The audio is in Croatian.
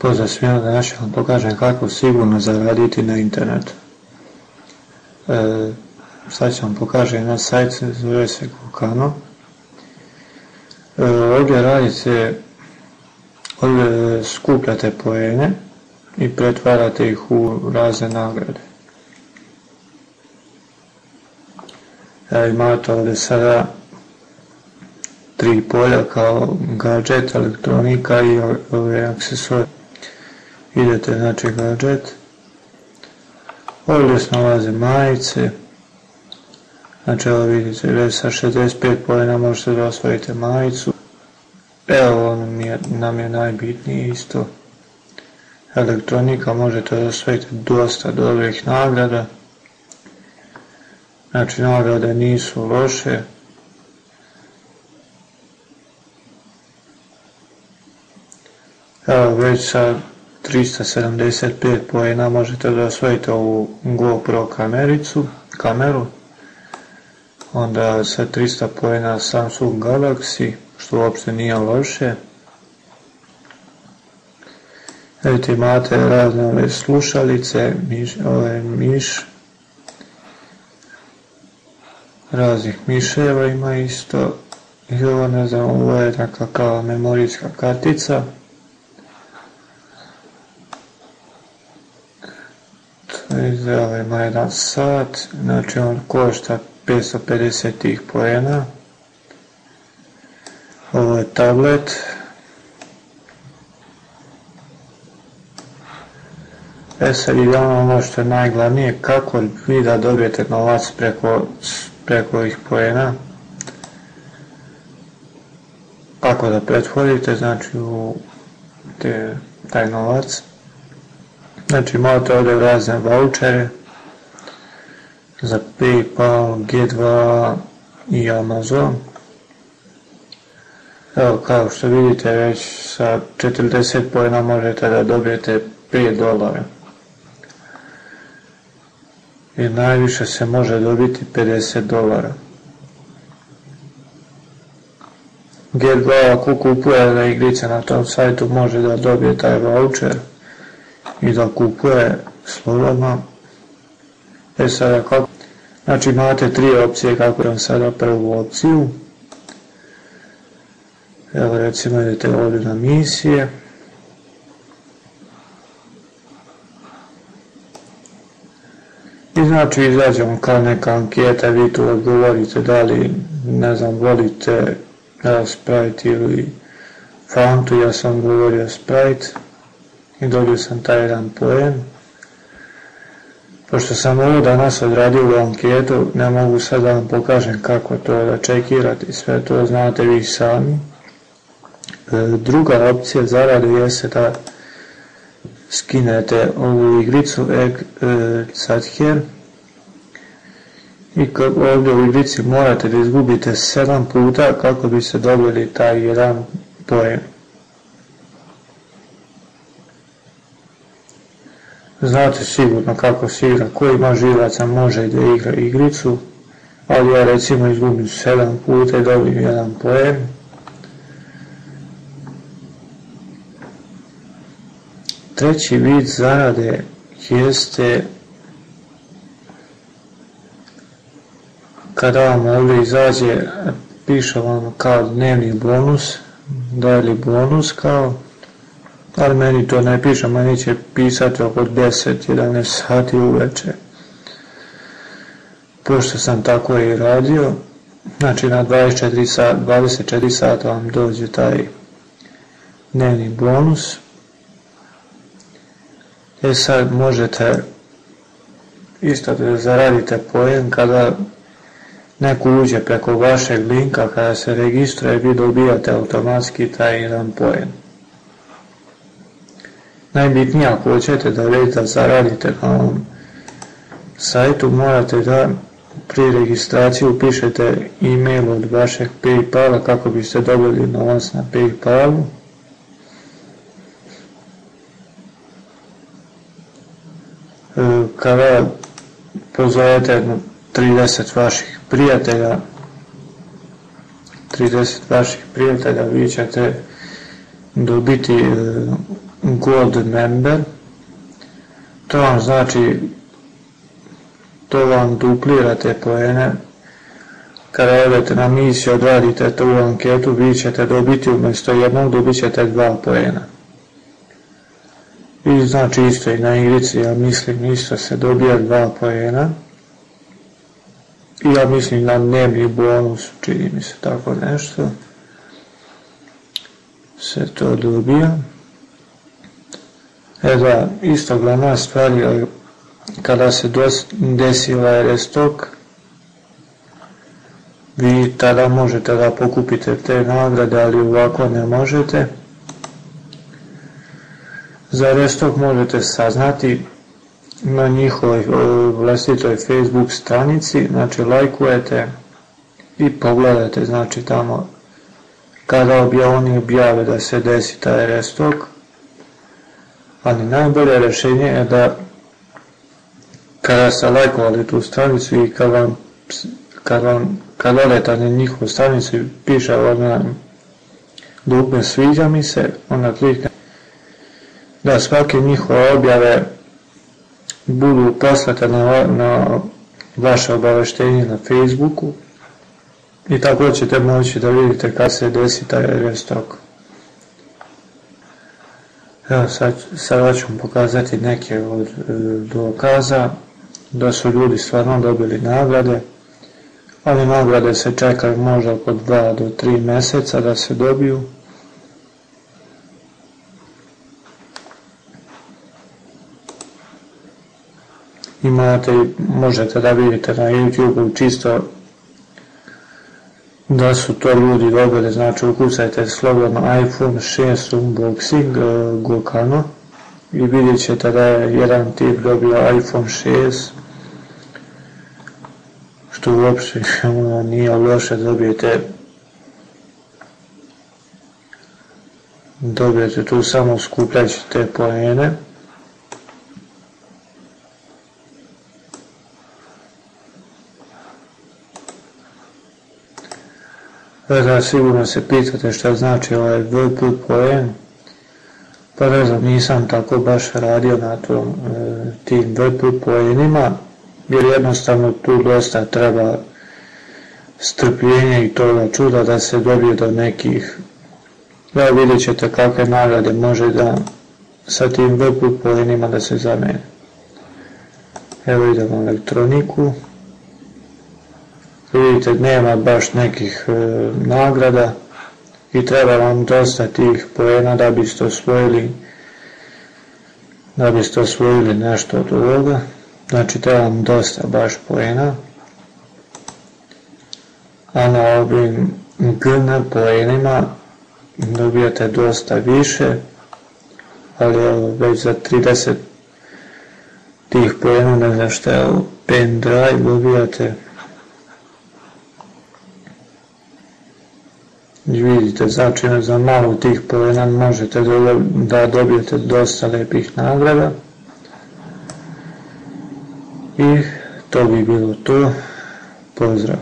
Pozdrav svima, danas ću vam pokažem kako sigurno zaraditi na internetu. Sad ću vam pokažem jedan sajt, zove se Kokano. Ovdje radite, ovdje skupljate poene i pretvarate ih u razne nagrade. Imate ovdje sada 3 polja kao gadget, elektronika i ove aksesuare. Idete znači gadget, ovdje se nalaze majice, znači evo vidite već sa 65 poena možete da osvojite majicu. Evo nam je najbitnije isto, elektronika, možete da osvojite dosta dobrih nagrada, znači nagrade nisu loše. Evo već sa 375 poena možete da osvojite ovu GoPro kameru, onda sa 300 poena Samsung Galaxy, što uopšte nije loše. Vidite, imate razne ove slušalice, raznih miševa ima isto, i ovo ne znam, ovo je nekakva memorijska kartica. Ovo ima jedan sat, znači on košta 550 tih poena. Ovo je tablet. Sad idemo ono što je najglavnije, kako vi da dobijete novac preko ovih poena. Kako da pretvorite znači u taj novac. Znači imate ovdje razne vouchere za PayPal, G2 i Amazon. Evo kao što vidite već sa 40 poena možete da dobijete $5. I najviše se može dobiti $50. G2 ako kupuje na igrice na tom sajtu može da dobije taj voucher i da kupuje slobodno. Sada kako? Znači imate 3 opcije kako vam sada prvu opciju. Evo recimo idete ovdje na misije. I znači izađe vam kao neka anketa, vi tu odgovorite da li, ne znam, volite Sprite ili Fantu, ja sam govorio Sprite. I dobio sam taj jedan poen. Pošto sam ovo danas odradio u anketu, ne mogu sad da vam pokažem kako to da čekirate, sve to znate vi sami. Druga opcija zarade jeste da skinete ovu igricu Egg Zadher i ovdje u igrici morate da izgubite 7 puta kako biste dobili taj jedan poen. Znate sigurno kako se igra, ko ima živaca može da igra igricu, ali ja recimo izgubim 7 puta i dobim jedan poen. Treći vid zarade jeste kada vam ovdje izađe, piše vam kao dnevni bonus, daily bonus kao, ali meni to ne piše, meni će pisati oko 10-11 sati uveče. Pošto sam tako i radio, znači na 24 sata vam dođe taj dnevni bonus. Sad možete isto da zaradite poen kada neko uđe preko vašeg linka, kada se registruje vi dobijate automatski taj jedan poen. Najbitnije ako hoćete da već da zaradite na ovom sajtu, morate da pri registraciji upišete e-mail od vašeg PayPala kako biste dobili novac na PayPalu. Kada pozovete 30 vaših prijatelja, vi ćete dobiti Gold Member. To vam znači, to vam duplira te poene. Kada odete na misiju, odradite tu anketu, vi ćete dobiti umjesto jednog, dobit ćete 2 poena. I znači isto i na igrici, ja mislim isto se dobija 2 poena. I ja mislim na dnevni bonus, čini mi se tako nešto, se to dobija. Da, isto glavna stvar je kada se desi ovaj restock, vi tada možete da pokupite te nagrade, ali ovako ne možete. Za restock možete saznati na njihovoj vlastitoj Facebook stranici, znači lajkujete i pogledate, znači tamo kada oni objave da se desi taj restock. Ali najbolje rješenje je da kada ste lajkovali tu stranicu i kad odete na njihovu stranicu i piše dugme sviđa mi se, onda klikne da svake njihove objave budu poslate na vaše obaveštenje na Facebooku i tako ćete moći da vidite kad se desi taj restock. Evo sad ću vam pokazati neke od dokaza da su ljudi stvarno dobili nagrade, ali nagrade se čekaju možda oko 2 do 3 mjeseca da se dobiju. Možete da vidite na YouTube čisto da su to ljudi dobili, znači ukucajte slobodno iPhone 6 unboxing Gokano i vidjet ćete da je jedan tip dobio iPhone 6, što uopšte nije loše, dobijete tu samo skupljajući te poene. Da, sigurno se pitate šta znači ovaj VP poen, pa ne znam, nisam tako baš radio na tim VP poenima, jer jednostavno tu dosta treba strpljenja i toga čuda da se dobije do nekih. Da, vidjet ćete kakve nagrade može da sa tim VP poenima da se zamene. Evo idemo u elektroniku. Vidite, nema baš nekih nagrada i treba vam dosta tih poena da biste osvojili nešto od ovoga. Znači treba vam dosta baš poena. A na ovim GN poenima dobijate dosta više, ali evo već za 30 tih poena, ne znam šta je ovo, pendrive dobijate. Vidite, znači za malo tih poena možete da dobijete dosta lepih nagrada. I to bi bilo to. Pozdrav!